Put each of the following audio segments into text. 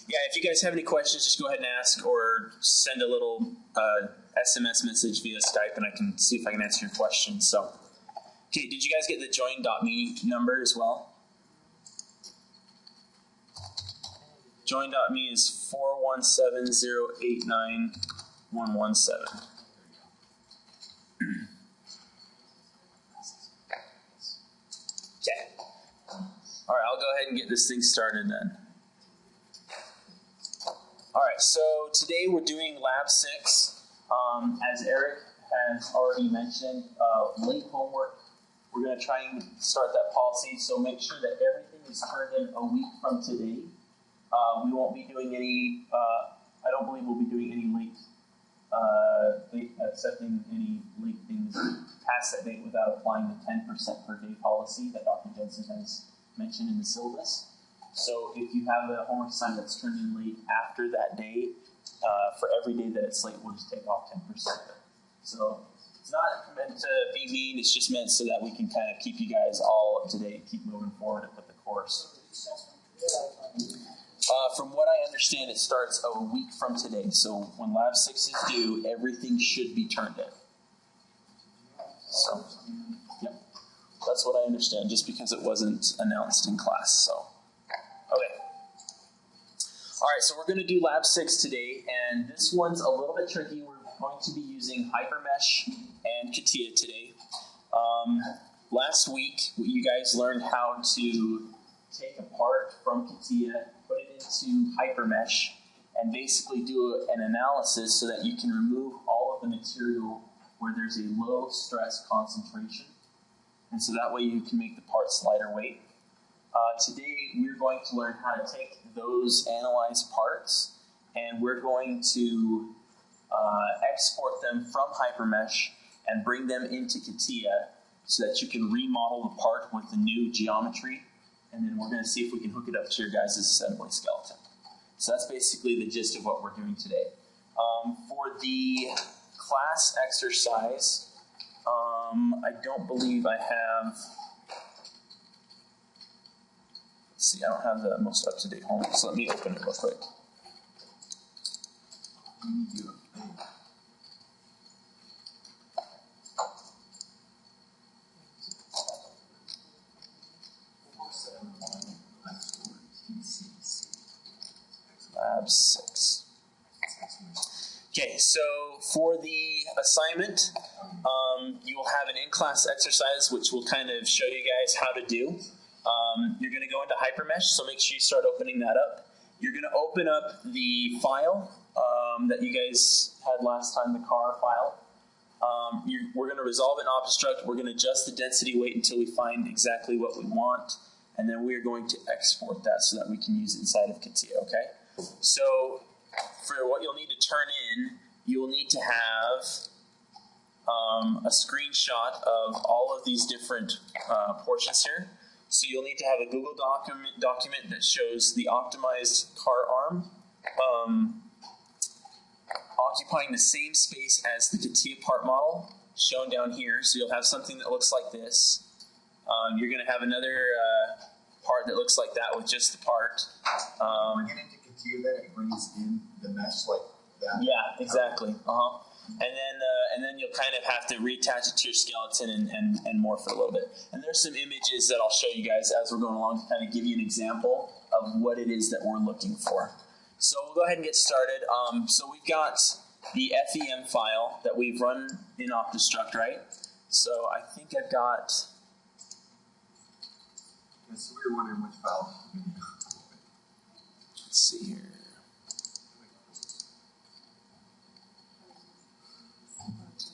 Yeah, if you guys have any questions, just go ahead and ask or send a little SMS message via Skype and I can see if I can answer your question. So, okay, did you guys get the join.me number as well? Join.me is 417-089-117. Okay. All right, I'll go ahead and get this thing started then. All right, so today we're doing Lab 6. As Eric has already mentioned, late homework. We're going to try and start that policy, so make sure that everything is turned in a week from today. We won't be doing any, I don't believe we'll be doing any accepting any late things past that date without applying the 10% per day policy that Dr. Jensen has mentioned in the syllabus. So if you have a homework assignment that's turned in late after that day, for every day that it's late, we'll just take off 10%. So it's not meant to be mean, it's just meant so that we can kind of keep you guys all up to date, keep moving forward with the course. From what I understand, it starts a week from today. So when Lab 6 is due, everything should be turned in. So, yeah, that's what I understand, just because it wasn't announced in class. So, okay. All right, so we're going to do Lab 6 today, and this one's a little bit tricky. We're going to be using HyperMesh and Catia today. Last week, you guys learned how to take a part from Catia, put it into HyperMesh, and basically do an analysis so that you can remove all of the material where there's a low stress concentration. And so that way you can make the parts lighter weight. Today we're going to learn how to take those analyzed parts and we're going to export them from HyperMesh and bring them into Catia so that you can remodel the part with the new geometry. And then we're going to see if we can hook it up to your guys' assembly skeleton. So that's basically the gist of what we're doing today. For the class exercise, I don't believe I have, let's see, I don't have the most up-to-date homework, so let me open it real quick. Lab 6. Okay, so for the assignment, you will have an in-class exercise which will kind of show you guys how to do. You're going to go into HyperMesh, so make sure you start opening that up. You're going to open up the file that you guys had last time, the car file. We're going to resolve it in OptiStruct. We're going to adjust the density weight until we find exactly what we want, and then we're going to export that so that we can use it inside of Catia, okay? So for what you'll need to turn in, you will need to have a screenshot of all of these different portions here. So you'll need to have a Google document that shows the optimized car arm occupying the same space as the Catia part model shown down here. So you'll have something that looks like this. You're going to have another part that looks like that with just the part. Bring it into Catia, then it brings in the mesh like that. Yeah, exactly. And then you'll kind of have to reattach it to your skeleton and morph it a little bit. And there's some images that I'll show you guys as we're going along to kind of give you an example of what it is that we're looking for. So we'll go ahead and get started. So we've got the FEM file that we've run in OptiStruct, right? So I think I've got... So we were wondering which file. Let's see here.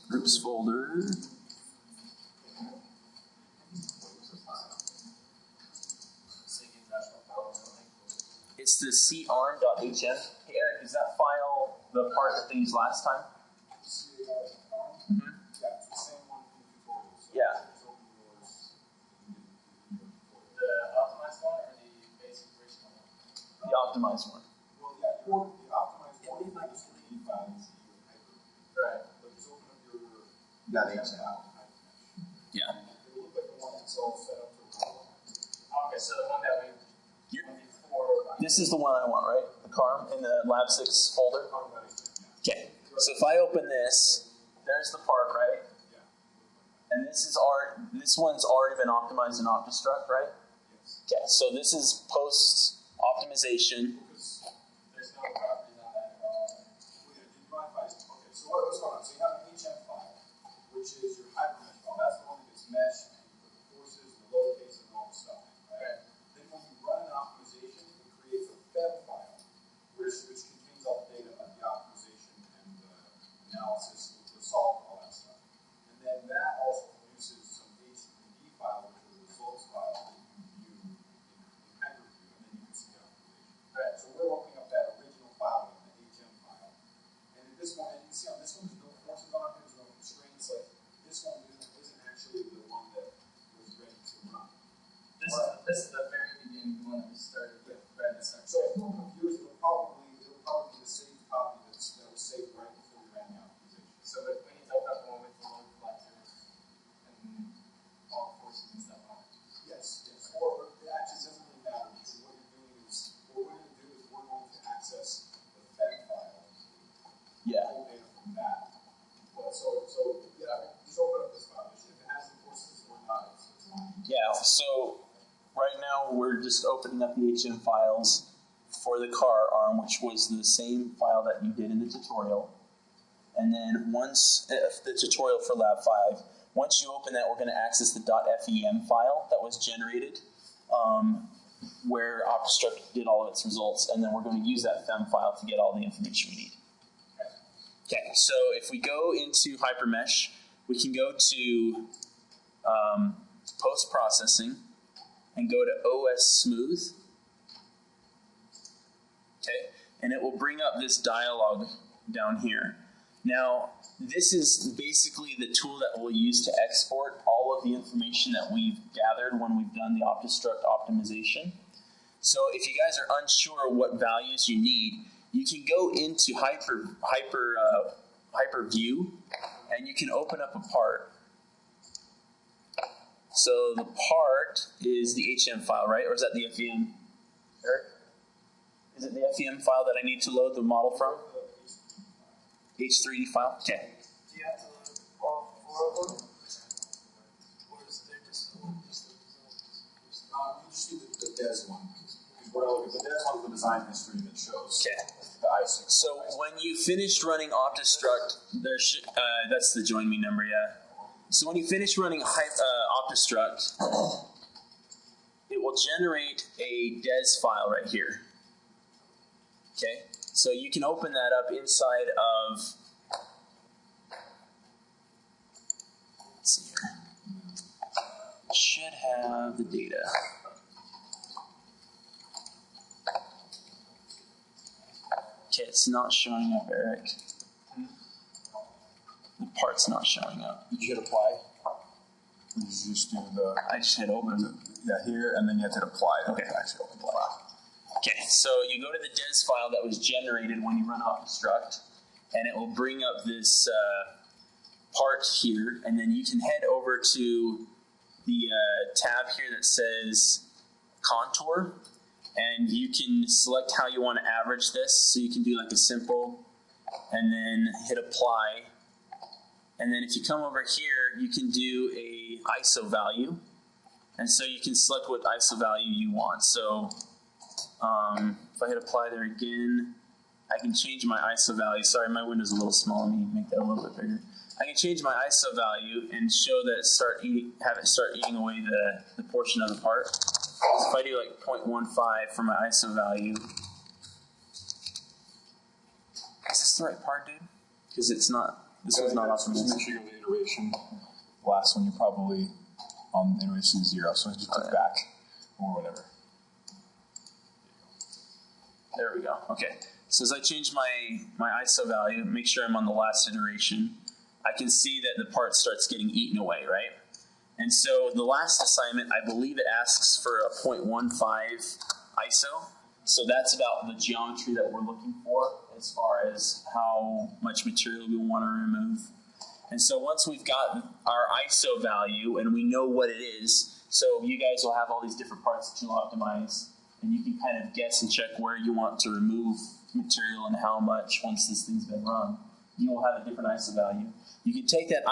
Groups folder. It's the carm.hm. Hey Eric, is that file the part that they used last time? Mm-hmm. Yeah. The optimized one or the basic original one? The optimized one. Well, yeah, the optimized one is like a 3D file in Hyper. Right. But just open up your .hm. Yeah. It will look like the one that's all set up for Okay, so the one that we This is the one I want, right? The Carm, in the Lab 6 folder? Okay, so if I open this, there's the part, right? And this one's already been optimized in OptiStruct, right? Okay, so this is post optimization. There's no properties on that at all. Okay, so what's going on? So you have an HM file, which is your hypermesh file. That's the one that gets meshed, and you put the forces, the load case, and all the stuff in, right? Then when you run an optimization, it creates a feb file, which contains all the data about the optimization and the analysis, the solve, all that stuff. And then that also produces some HTTP file, which is a results file that you can view in hyperview, and then you can see the optimization. Right. So we're opening up that original file, the HM file. And in this one, and you see on this one, there's no forces on it, there's no constraints. Like this one isn't actually the one that was ready to run. This is the very beginning one that we started with, right? So if you're confused, it'll probably be the same copy that was saved right before we ran the optimization. So that we need to open up the one with the load collectors and all the forces and stuff on it. Yes. Or it actually doesn't really matter because what we're going to do is we're going to access the fed file. Yeah. Pull data from that. Well, so yeah, just open up this file. If it has the forces or not, it's fine. Yeah, so right now we're just opening up the HM files for the car arm, which was the same file that you did in the tutorial. And then once the tutorial for Lab 5, once you open that, we're going to access the .fem file that was generated, where OptiStruct did all of its results, and then we're going to use that fem file to get all the information we need. Okay, so if we go into Hypermesh, we can go to post-processing and go to OS Smooth. Okay, and it will bring up this dialog down here. Now, this is basically the tool that we'll use to export all of the information that we've gathered when we've done the OptiStruct optimization. So if you guys are unsure what values you need, you can go into Hyperview, and you can open up a part. So the part is the HM file, right? Or is that the FEM? Eric? Is it the FEM file that I need to load the model from? H3D file? Okay. Do you have to load all 4 of them? Or is there just the results? You just need the DES one. The DES one is the design history that shows the I6. So when you finish running OptiStruct, that's the join me number, yeah. So when you finish running OptiStruct, it will generate a DES file right here. Okay, so you can open that up inside of, let's see here, it should have the data. Okay, it's not showing up, Eric. The part's not showing up. Did you hit apply? Or did you just do the... I just hit open. Yeah, here, and then you have to hit apply. Okay. Actually, apply. Okay, so you go to the DES file that was generated when you run OptiStruct, and it will bring up this part here, and then you can head over to the tab here that says Contour, and you can select how you want to average this. So you can do like a simple, and then hit apply. And then if you come over here, you can do a ISO value. And so you can select what ISO value you want. So if I hit apply there again, I can change my ISO value. Sorry, my window's a little small. Let me make that a little bit bigger. I can change my ISO value and show that have it start eating away the portion of the part. So if I do like 0.15 for my ISO value, is this the right part, dude? Because it's not. This one's not optimized. Just make sure you're the iteration. The last one, you're probably on iteration 0, so just click back or whatever. There we go. Okay. So as I change my ISO value, make sure I'm on the last iteration, I can see that the part starts getting eaten away, right? And so the last assignment, I believe it asks for a 0.15 ISO. So that's about the geometry that we're looking for as far as how much material we want to remove. And so once we've got our ISO value and we know what it is, so you guys will have all these different parts that you'll optimize, and you can kind of guess and check where you want to remove material and how much once this thing's been run. You will have a different ISO value. You can take that